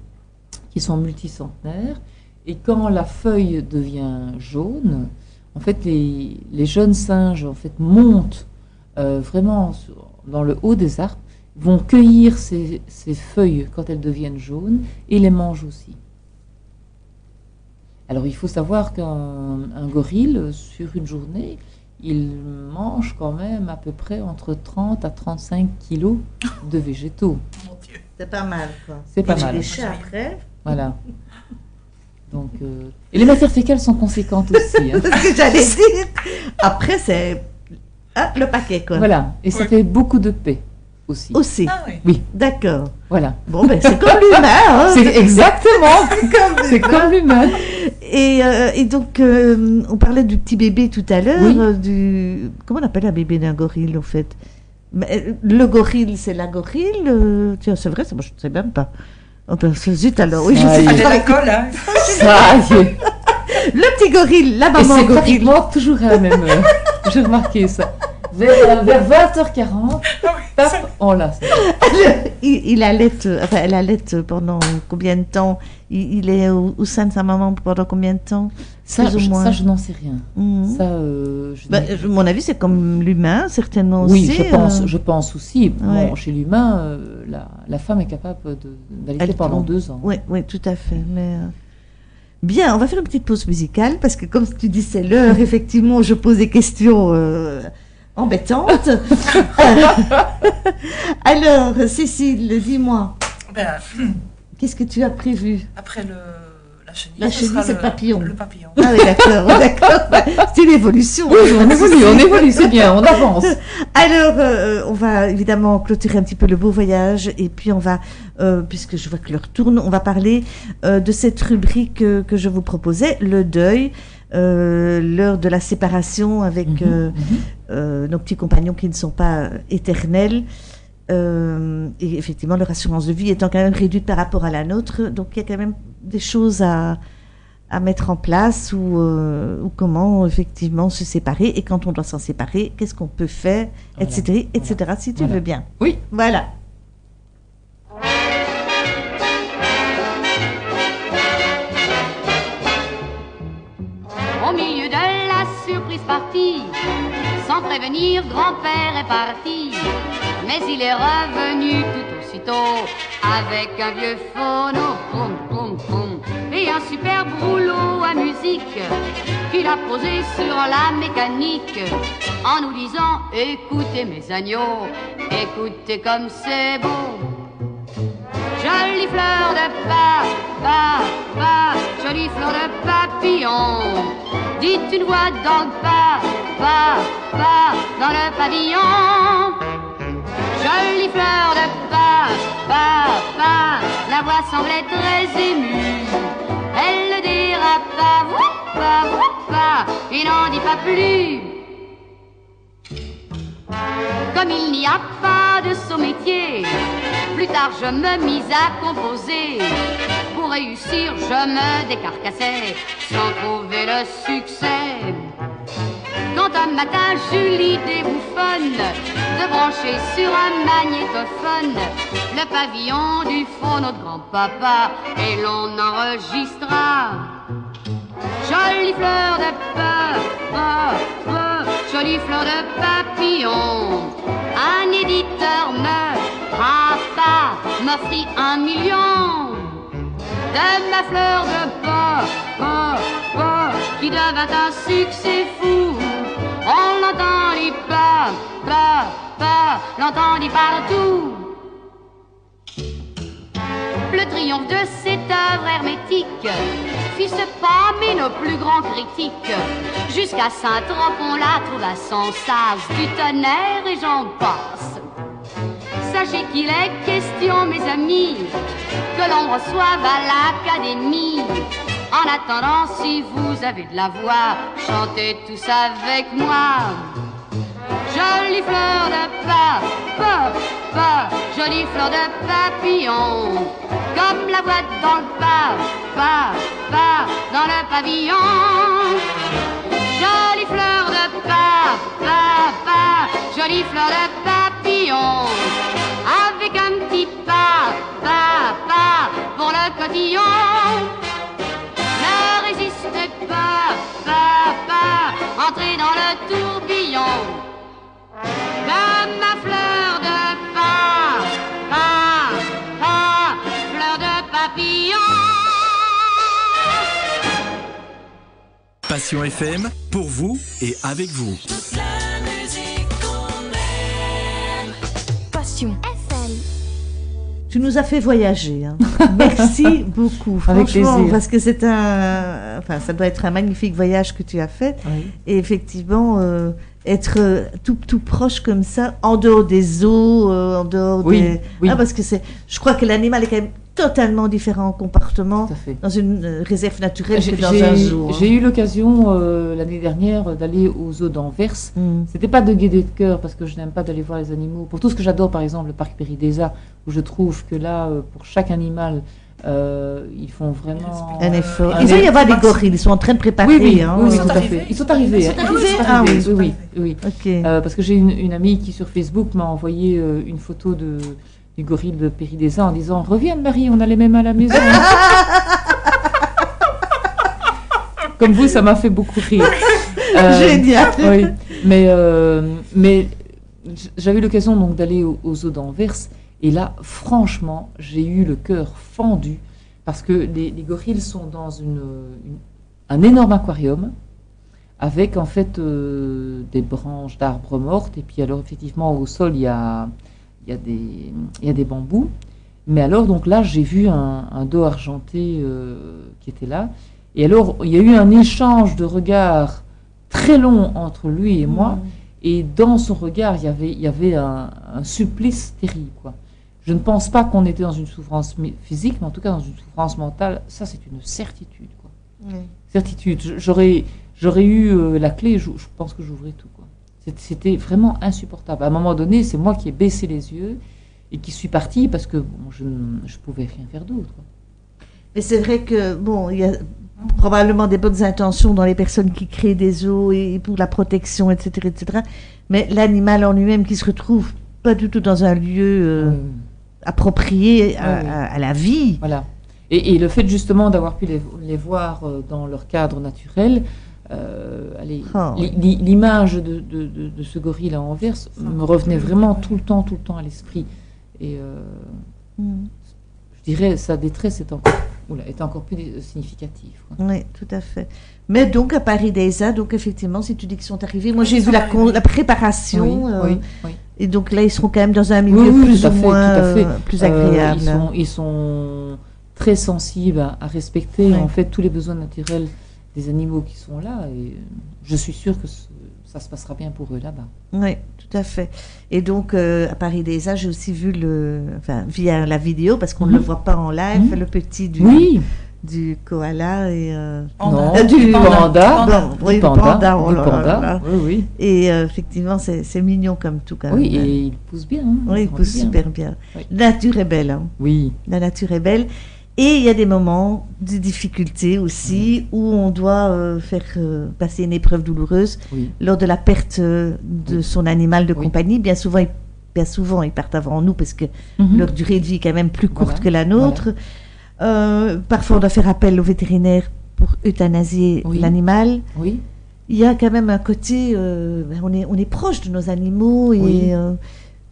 qui sont multicentenaires. Et quand la feuille devient jaune, en fait, les jeunes singes en fait, montent vraiment dans le haut des arbres, vont cueillir ces feuilles quand elles deviennent jaunes et les mangent aussi. Alors, il faut savoir qu'un gorille, sur une journée, il mange quand même à peu près entre 30 à 35 kilos de végétaux. Mon Dieu. C'est pas mal, quoi. C'est pas Et mal. les chats après. Voilà. Donc, et les matières fécales sont conséquentes aussi. Hein. C'est ce que j'allais dire. Après, c'est le paquet, quoi. Voilà. Et ça Oui. fait beaucoup de paix aussi. Aussi. Ah oui. Oui, D'accord. voilà. Bon, ben, c'est comme l'humain, hein. C'est exactement. C'est comme l'humain. Et donc, on parlait du petit bébé tout à l'heure. Oui. Comment on appelle un bébé d'un gorille, en fait? Mais, le gorille, c'est la gorille. Tiens, c'est vrai, ça, moi, je ne sais même pas. Oh, ben, zut alors. Oui, je Ça sais y pas. est. À l'école, hein. Ça y est. Le petit gorille, la Et maman c'est gorille. pratiquement toujours à la même heure. J'ai remarqué ça. Vers 20h40, paf, on l'a. ça. Il allait, enfin, elle allait pendant combien de temps? Il est au sein de sa maman pendant combien de temps? Ça, Plus ou moins. ça, je n'en sais rien. Mhm. Ça, je Bah, n'ai- mon avis, c'est comme l'humain, certainement oui, aussi. je pense aussi. Ouais. Bon, chez l'humain, la femme est capable d'allaiter Elle pendant plombe. 2 ans. Oui, oui, tout à fait. Mais bien, on va faire une petite pause musicale parce que, comme tu dis, c'est l'heure. Effectivement, je pose des questions embêtantes. Alors, Cécile, dis-moi, Ben, qu'est-ce que tu as prévu? après la chenille, La ce chenille, sera c'est le papillon. Le papillon. Ah oui, d'accord, d'accord. Bah, c'est une évolution. Oui, on évolue, c'est bien, on avance. Alors, on va évidemment clôturer un petit peu le beau voyage et puis on va, puisque je vois que l'heure tourne, on va parler de cette rubrique que je vous proposais, le deuil, l'heure de la séparation avec nos petits compagnons qui ne sont pas éternels. Et effectivement, leur assurance de vie étant quand même réduite par rapport à la nôtre, donc il y a quand même des choses à mettre en place ou comment effectivement se séparer et quand on doit s'en séparer, qu'est-ce qu'on peut faire, etc., etc., si tu Voilà. veux bien. Oui. Voilà. Au milieu de la surprise partie, sans prévenir, grand-père est parti. Mais il est revenu tout aussitôt avec un vieux phono, poum, poum, poum, et un super rouleau à musique qu'il a posé sur la mécanique en nous disant: écoutez mes agneaux, écoutez comme c'est beau. Jolie fleur de jolie fleur de papillon. Dites une voix dans le dans le pavillon. Jolie fleur de la voix semblait très émue. Elle ne dira pas, et n'en dit pas plus. Comme il n'y a pas de saut métier, plus tard je me mis à composer. Pour réussir, je me décarcassais sans trouver le succès. Quand un matin j'eus l'idée bouffonne de brancher sur un magnétophone le pavillon du phono de grand-papa et l'on enregistra. Jolie fleur de jolie fleur de papillon. Un éditeur m'offrit 1 million de ma fleur de qui devint un succès fou. On l'entendit l'entendit partout. Le triomphe de cette œuvre hermétique fit se pâmer nos plus grands critiques. Jusqu'à Saint-Trope, on la trouva sans sas, du tonnerre et j'en passe. Sachez qu'il est question, mes amis, que l'on reçoive à l'académie. En attendant, si vous avez de la voix, chantez tous avec moi. jolie fleur de jolie fleur de papillon, comme la boîte dans le dans le pavillon. Jolie fleur de jolie fleur de papillon, avec un petit pas pour le cotillon. Ne résistez pas, entrez dans le tourbillon de ma fleur de fleur de papillon. Passion FM, pour vous et avec vous. Toute la musique qu'on aime. Passion FM. Tu nous as fait voyager. Hein. Merci beaucoup. Avec Franchement, plaisir. parce que c'est ça doit être un magnifique voyage que tu as fait. Oui. Et effectivement, être tout proche comme ça, en dehors des eaux, en dehors Oui, des... oui. Ah, parce que je crois que l'animal est quand même totalement différent en comportement Tout à fait. dans une réserve naturelle que dans un zoo. J'ai eu l'occasion l'année dernière d'aller au zoo d'Anvers. C'était pas de gaieté de cœur parce que je n'aime pas d'aller voir les animaux. Pour tout ce que j'adore, par exemple, le parc Péridesa, où je trouve que là, pour chaque animal, ils font vraiment Un effort. Il va y avoir des gorilles, ils sont en train de préparer. Oui, hein. tout à fait. Ils sont arrivés. Ils sont arrivés. Ah oui. Oui. Ok. Parce que j'ai une amie qui sur Facebook m'a envoyé une photo du gorille de Péridesa en disant « Reviens Marie, on a les mêmes à la maison ». Comme vous, ça m'a fait beaucoup rire. Génial. Oui, mais j'avais eu l'occasion donc d'aller au zoo d'Anvers et là, franchement, j'ai eu le cœur fendu parce que les gorilles sont dans un énorme aquarium avec en fait des branches d'arbres mortes et puis alors effectivement au sol il y a des bambous. Mais alors donc là j'ai vu un dos argenté qui était là et alors il y a eu un échange de regards très long entre lui et moi et dans son regard il y avait un supplice terrible quoi. Je ne pense pas qu'on était dans une souffrance physique, mais en tout cas dans une souffrance mentale, ça c'est une certitude quoi. Certitude. J'aurais eu la clé, je pense que j'ouvrais tout quoi. C'était vraiment insupportable. À un moment donné, c'est moi qui ai baissé les yeux et qui suis partie parce que bon, je pouvais rien faire d'autre. Mais c'est vrai que bon, il y a probablement des bonnes intentions dans les personnes qui créent des zoos et pour la protection, etc., etc. Mais l'animal en lui-même qui se retrouve pas du tout dans un lieu approprié à la vie. Voilà. Et le fait justement d'avoir pu les voir dans leur cadre naturel. L'image de ce gorille à Anvers me revenait vraiment tout le temps à l'esprit et je dirais sa détresse est encore plus significative quoi. Oui, tout à fait. Mais donc à Péridesa, donc effectivement si tu dis qu'ils sont arrivés, moi j'ai vu la préparation oui. Et donc là ils seront quand même dans un milieu plus ou moins plus agréable. Ils sont très sensibles à respecter en fait tous les besoins naturels des animaux qui sont là et je suis sûre que ça se passera bien pour eux là-bas. Oui, tout à fait. Et donc à Péridesa, j'ai aussi vu via la vidéo parce qu'on ne le voit pas en live, le petit du koala et du panda. Du panda. Oui. Et effectivement, c'est mignon comme tout quand même. Oui, et il pousse bien. Hein, oui, il pousse super bien. Oui. La nature est belle. Hein. Oui. La nature est belle. Et il y a des moments de difficulté aussi où on doit faire passer une épreuve douloureuse lors de la perte de son animal de compagnie. Bien souvent, ils partent avant nous parce que leur durée de vie est quand même plus courte que la nôtre. Parfois, on doit faire appel au vétérinaire pour euthanasier l'animal. Oui. Il y a quand même un côté, on est proche de nos animaux et...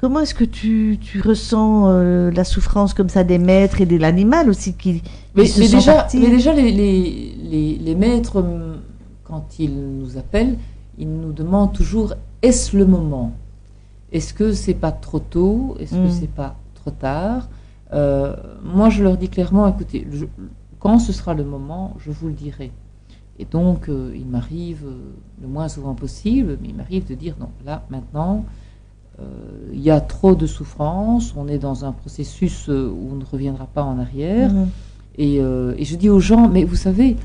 Comment est-ce que tu ressens la souffrance comme ça des maîtres et de l'animal aussi qui se sont partis? Mais déjà, les maîtres, quand ils nous appellent, ils nous demandent toujours est-ce le moment? Est-ce que c'est pas trop tôt? Est-ce que c'est pas trop tard? Moi, je leur dis clairement écoutez, quand ce sera le moment, je vous le dirai. Et donc, il m'arrive le moins souvent possible, mais il m'arrive de dire non, là, maintenant. Il y a trop de souffrance, on est dans un processus où on ne reviendra pas en arrière. Et je dis aux gens, mais vous savez,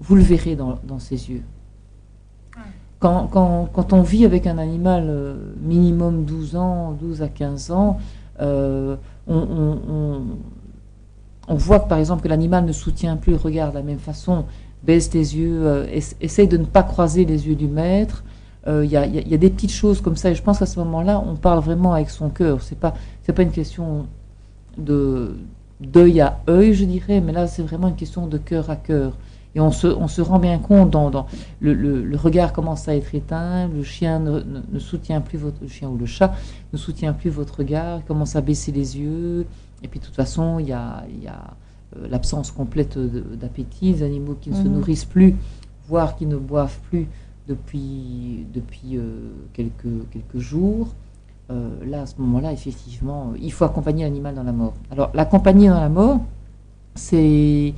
vous le verrez dans ses yeux. quand on vit avec un animal minimum 12 à 15 ans, on voit que, par exemple, que l'animal ne soutient plus le regard de la même façon, baisse les yeux, essaye de ne pas croiser les yeux du maître. Il y a des petites choses comme ça, et je pense qu'à ce moment-là, on parle vraiment avec son cœur. C'est pas une question d'œil à œil, je dirais, mais là, c'est vraiment une question de cœur à cœur. Et on se rend bien compte, dans le regard commence à être éteint, le chien ne soutient plus le chien ou le chat ne soutient plus votre regard, il commence à baisser les yeux, et puis de toute façon, il y a l'absence complète d'appétit, les animaux qui ne se nourrissent plus, voire qui ne boivent plus depuis quelques jours. Là, à ce moment-là, effectivement, il faut accompagner l'animal dans la mort. Alors, l'accompagner dans la mort, c'est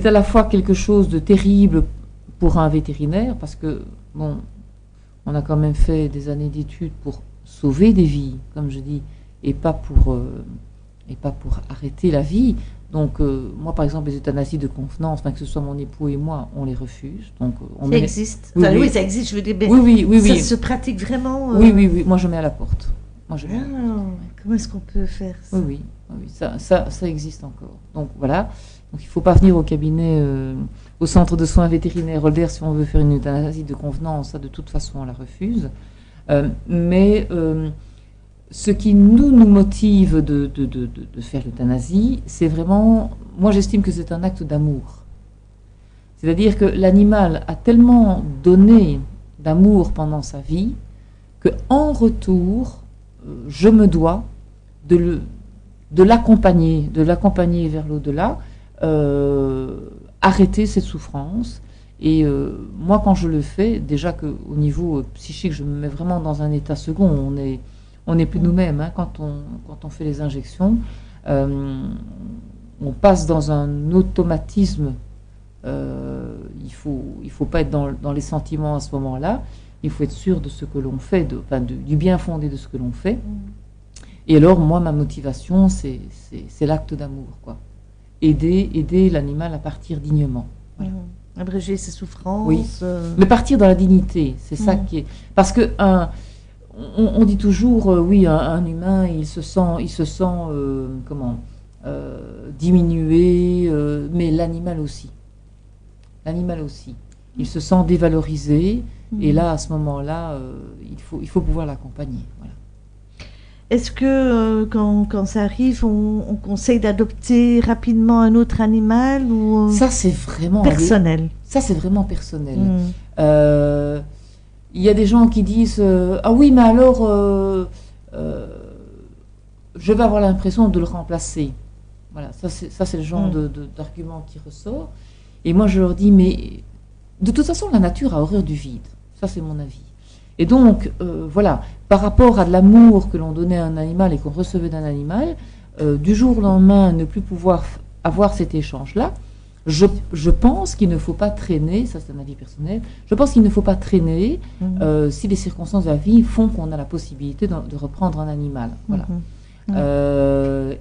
à la fois quelque chose de terrible pour un vétérinaire, parce que, bon, on a quand même fait des années d'études pour sauver des vies, comme je dis, et pas pour arrêter la vie. Donc, moi, par exemple, les euthanasies de convenance, que ce soit mon époux et moi, on les refuse. Donc, ça existe. Oui, oui, ça existe, je veux dire. Oui. Ça se pratique vraiment. Oui. Moi, je mets à la porte. Comment est-ce qu'on peut faire ça? Oui. Ça existe encore. Donc, voilà. Donc, il ne faut pas venir au cabinet, au centre de soins vétérinaires Older si on veut faire une euthanasie de convenance. Ça, de toute façon, on la refuse. Mais ce qui nous motive de faire l'euthanasie, c'est vraiment... Moi, j'estime que c'est un acte d'amour. C'est-à-dire que l'animal a tellement donné d'amour pendant sa vie qu'en retour, je me dois de l'accompagner vers l'au-delà, arrêter cette souffrance. Et moi, quand je le fais, déjà qu'au niveau psychique, je me mets vraiment dans un état second. On n'est plus nous-mêmes quand on fait les injections. On passe dans un automatisme. Il faut pas être dans les sentiments à ce moment-là. Il faut être sûr de ce que l'on fait, du bien fondé de ce que l'on fait. Et alors, moi, ma motivation, c'est l'acte d'amour, quoi. Aider l'animal à partir dignement. Voilà. Abréger ses souffrances. Oui. Mais partir dans la dignité, c'est ça qui est... Parce que on dit toujours, un humain, il se sent diminué, mais l'animal aussi. Il se sent dévalorisé, et là, à ce moment-là, il faut pouvoir l'accompagner. Voilà. Est-ce que quand ça arrive, on conseille d'adopter rapidement un autre animal ou ça, c'est vraiment personnel. Ça, c'est vraiment personnel. Il y a des gens qui disent ah oui, mais alors je vais avoir l'impression de le remplacer. Voilà, ça c'est le genre d'argument qui ressort. Et moi, je leur dis, mais de toute façon, la nature a horreur du vide. Ça, c'est mon avis. Et donc, voilà, par rapport à de l'amour que l'on donnait à un animal et qu'on recevait d'un animal, du jour au lendemain, ne plus pouvoir avoir cet échange-là, je pense qu'il ne faut pas traîner, ça c'est un avis personnel, je pense qu'il ne faut pas traîner si les circonstances de la vie font qu'on a la possibilité de reprendre un animal. Voilà.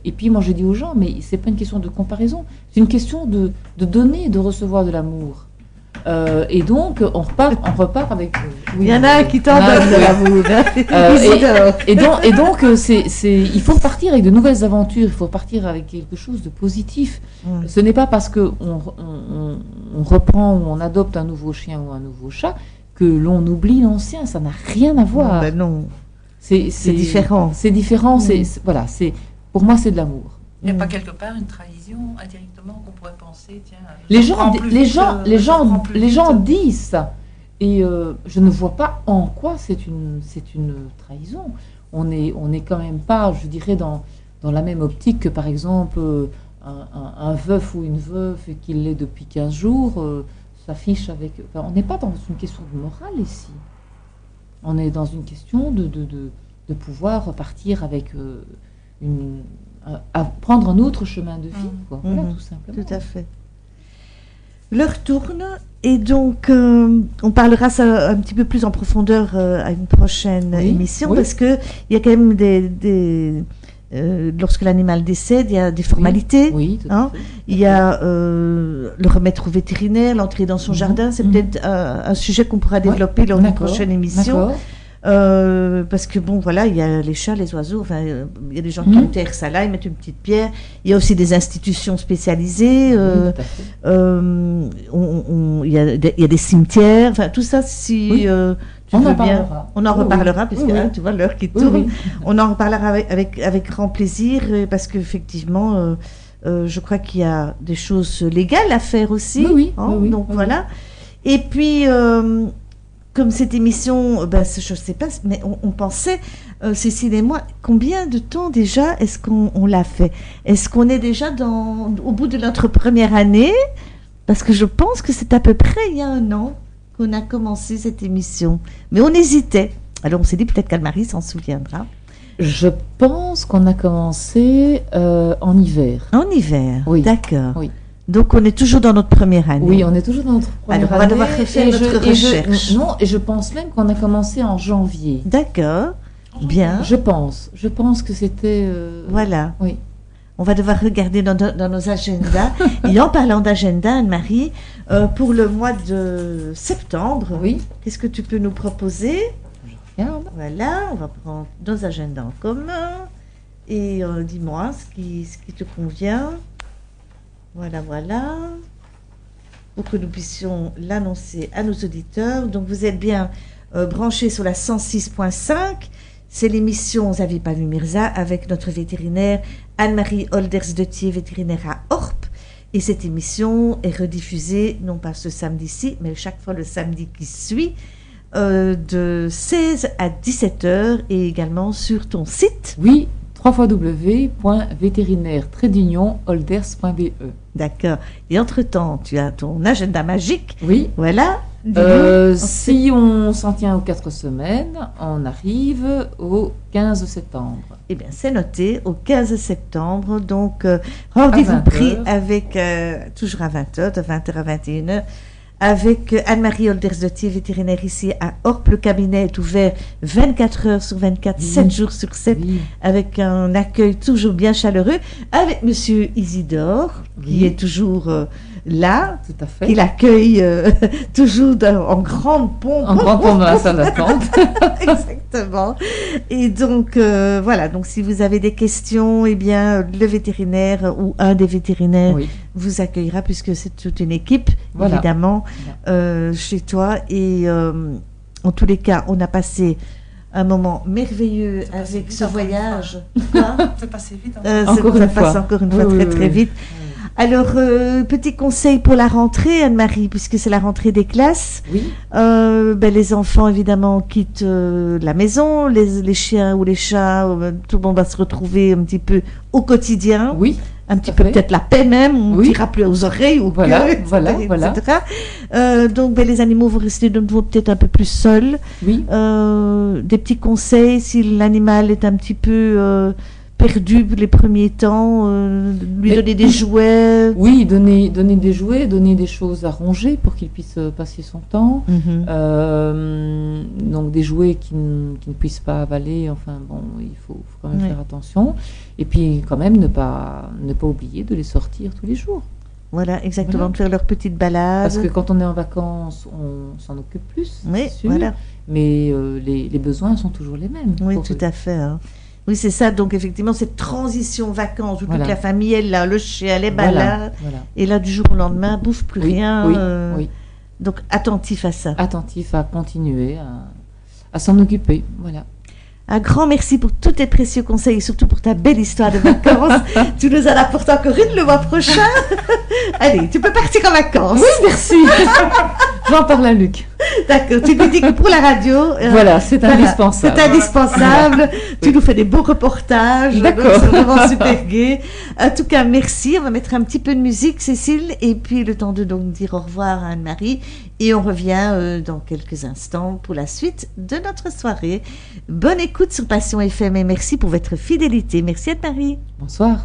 Et puis moi je dis aux gens, mais c'est pas une question de comparaison, c'est une question de donner et de recevoir de l'amour. Et donc on repart avec. Il y en a qui t'en donnent de l'amour. Et donc il faut repartir avec de nouvelles aventures. Il faut repartir avec quelque chose de positif. Ce n'est pas parce que on reprend ou on adopte un nouveau chien ou un nouveau chat que l'on oublie l'ancien. Ça n'a rien à voir. Ben non. C'est différent. C'est différent. Voilà. Pour moi, c'est de l'amour. Il n'y a pas quelque part une trahison indirectement qu'on pourrait penser, tiens. Les gens disent ça, et je ne vois pas en quoi c'est une trahison. On est quand même pas, je dirais, dans la même optique que par exemple un veuf ou une veuve qui l'est depuis 15 jours s'affiche avec. Enfin, on n'est pas dans une question de morale ici. On est dans une question de pouvoir repartir avec à prendre un autre chemin de vie, quoi. Voilà, tout simplement. Tout à fait. L'heure tourne, et donc on parlera ça un petit peu plus en profondeur à une prochaine émission, parce que il y a quand même lorsque l'animal décède, il y a des formalités. Oui, tout à fait. Il y a le remettre au vétérinaire, l'entrée dans son jardin. C'est peut-être un sujet qu'on pourra développer lors d'une prochaine émission. Parce que bon, voilà, il y a les chats, les oiseaux, enfin, il y a des gens qui enterrent ça là, ils mettent une petite pierre. Il y a aussi des institutions spécialisées. Il y a des cimetières, enfin, tout ça, si tu veux bien. On en reparlera, puisque tu vois l'heure qui tourne. On en reparlera avec grand plaisir, parce qu'effectivement, je crois qu'il y a des choses légales à faire aussi. Donc voilà. Et puis, comme cette émission, je ne sais pas, mais on pensait, Cécile et moi, combien de temps déjà est-ce qu'on l'a fait? Est-ce qu'on est déjà au bout de notre première année? Parce que je pense que c'est à peu près il y a 1 an qu'on a commencé cette émission. Mais on hésitait. Alors on s'est dit peut-être qu'Anne-Marie s'en souviendra. Je pense qu'on a commencé en hiver. En hiver, oui. D'accord. Oui. Donc on est toujours dans notre première année. Oui, on est toujours dans notre première année. Alors on va devoir refaire notre recherche. Et je pense même qu'on a commencé en janvier. D'accord, bien. Je pense que c'était... Voilà. Oui. On va devoir regarder dans nos agendas. Et en parlant d'agenda, Anne-Marie, pour le mois de septembre, qu'est-ce que tu peux nous proposer? Je regarde. Voilà, on va prendre nos agendas en commun. Et dis-moi ce qui te convient. Voilà, pour que nous puissions l'annoncer à nos auditeurs. Donc, vous êtes bien branchés sur la 106.5. C'est l'émission Vous n'avez pas vu Mirza avec notre vétérinaire Anne-Marie Olders-Dethier, vétérinaire à Orp. Et cette émission est rediffusée, non pas ce samedi-ci, mais chaque fois le samedi qui suit, de 16 à 17h et également sur ton site. Oui, www.vétérinaire-olders.be. D'accord. Et entre-temps, tu as ton agenda magique. Oui. Voilà. Si on s'en tient aux 4 semaines, on arrive au 15 septembre. Eh bien, c'est noté, au 15 septembre. Donc, rendez-vous pris avec, toujours à 20h, de 20h à 21h, avec Anne-Marie Olders-Dethier, vétérinaire ici à Orp. Le cabinet est ouvert 24 heures sur 24, 7 jours sur 7, avec un accueil toujours bien chaleureux, avec Monsieur Isidore, qui est toujours là, tout à fait, qui l'accueille toujours en grande pompe. En grande pompe dans la salle d'attente. Exactement. Et donc, voilà, donc si vous avez des questions, eh bien, le vétérinaire ou un des vétérinaires vous accueillera, puisque c'est toute une équipe, évidemment, chez toi. Et en tous les cas, on a passé un moment merveilleux avec ce voyage. C'est passé vite. Ça passe encore une fois très vite. Alors, petit conseil pour la rentrée, Anne-Marie, puisque c'est la rentrée des classes. Oui. Les enfants, évidemment, quittent la maison, les chiens ou les chats, tout le monde va se retrouver un petit peu au quotidien. Oui. Un petit peu peut-être la paix même, on ne tirera plus aux oreilles ou etc. Donc, les animaux vont rester de nouveau peut-être un peu plus seuls. Oui. Des petits conseils, si l'animal est un petit peu... perdu les premiers temps, lui donner des jouets. Oui, donner des jouets, donner des choses à ronger pour qu'il puisse passer son temps. Donc des jouets qui ne puissent pas avaler, enfin bon, il faut quand même faire attention. Et puis quand même ne pas oublier de les sortir tous les jours. Voilà, exactement, de faire leur petite balade. Parce que quand on est en vacances, on s'en occupe plus, oui, c'est sûr, voilà. Mais les besoins sont toujours les mêmes. Oui, tout à fait. Hein. Oui, c'est ça. Donc, effectivement, cette transition vacances où toute la famille est là, le chien, les balades. Voilà. Et là, du jour au lendemain, bouffe plus rien. Oui. Donc, attentif à ça. Attentif à continuer à s'en occuper. Voilà. Un grand merci pour tous tes précieux conseils et surtout pour ta belle histoire de vacances. Tu nous en apportes encore une le mois prochain. Allez, tu peux partir en vacances. Oui, merci. J'en parle à Luc. D'accord, tu nous dis que pour la radio... voilà, c'est indispensable. C'est indispensable. Tu nous fais des beaux reportages. D'accord. C'est vraiment super gai. En tout cas, merci. On va mettre un petit peu de musique, Cécile. Et puis, le temps de donc dire au revoir à Anne-Marie. Et on revient dans quelques instants pour la suite de notre soirée. Bonne écoute sur Passion FM et merci pour votre fidélité. Merci Anne-Marie. Bonsoir.